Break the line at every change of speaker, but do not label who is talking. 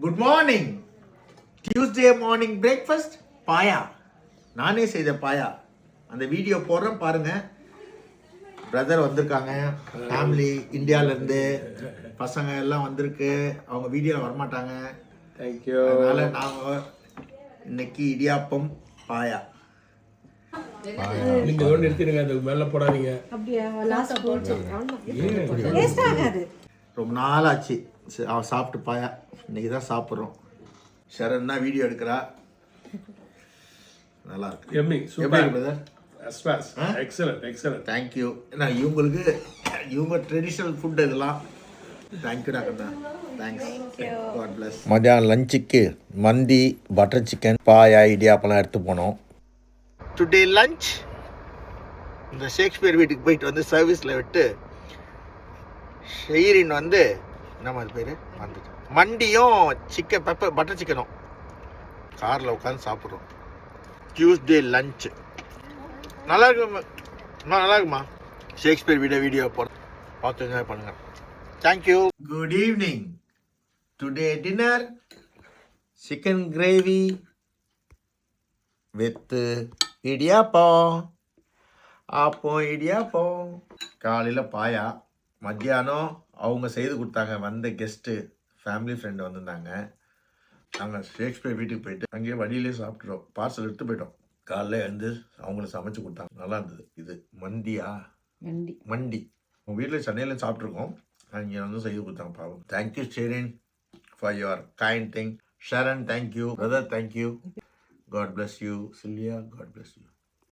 Good morning. Tuesday morning breakfast paya. நானே செய்த பாயா. அந்த வீடியோ போடுறேன் பாருங்க. பிரதர் வந்திருக்காங்க, ஃபேமிலி இந்தியாவிலேருந்து பசங்க எல்லாம் வந்திருக்கு. அவங்க வீடியோவில் வரமாட்டாங்க.
தேங்க்யூ.
அதனால நாங்கள் இன்னைக்கு இடியாப்பம் பாயா.
நீங்க ஒன்று எடுத்துருங்க, அதுக்கு மேலே போடாதீங்க.
அப்படியே லாஸ்ட் போச்சு. வேஸ்ட் ஆகாது.
ரொம்ப நாள் ஆச்சு அவன் சாப்பிட்டு பாயா. இன்னைக்கு தான் சாப்பிட்றோம். ஷரண் தான் வீடியோ எடுக்கிறா. நல்லா இருக்கு.
எம்மி
எப்படி
சூப்பர்
இருக்கு பிரதர்?
Excellent excellent.
தேங்க்யூ. ஏன்னா இவங்க ட்ரெடிஷ்னல் ஃபுட் இதெல்லாம். தேங்க்யூடா கண்ணா. தேங்க்ஸ். God bless. மத்தியானம் லஞ்சுக்கு மந்தி, பட்டர் சிக்கன், பாயா, இடியாப்பெல்லாம் எடுத்து போனோம். டுடே லஞ்ச் இந்த ஷேக்ஸ்பியர் வீட்டுக்கு போயிட்டு வந்து சர்வீஸில் விட்டு ஷெய்ரின் வந்து நம்ம அது பேர் வந்துட்டு மண்டியும் சிக்கன் பெப்பர் பட்டர் சிக்கனும் காரில் உட்காந்து சாப்பிட்றோம். டியூஸ்டே லஞ்சு நல்லா இருக்குமா? நல்லா இருக்குமா? ஷேக்ஸ்பியர் வீடியோ போடுறோம், பார்த்து என்ஜாய் பண்ணுங்க. Thank you. Good evening. Today dinner chicken gravy with idiyappam. Idiyappam. காலையில் பாயா, மத்தியானம் அவங்க செய்து கொடுத்தாங்க. வந்த கெஸ்ட்டு ஃபேமிலி ஃப்ரெண்டு வந்திருந்தாங்க. நாங்கள் ஷேக்ஸ்பியர் வீட்டுக்கு போயிட்டு அங்கேயே வழியிலே சாப்பிட்டுட்டோம். பார்சல் எடுத்து போயிட்டோம். காலைல எழுந்து அவங்கள சமைச்சு கொடுத்தாங்க. நல்லா இருந்தது. இது மண்டியா? மண்டி. உங்கள் வீட்டில் சென்னையில் சாப்பிட்ருக்கோம். அங்கே வந்து செய்து கொடுத்தாங்க. பாவம். Thank you Sherin for your kind thing. Sharan thank you. Brother thank you. God bless you. Sylvia, God bless you.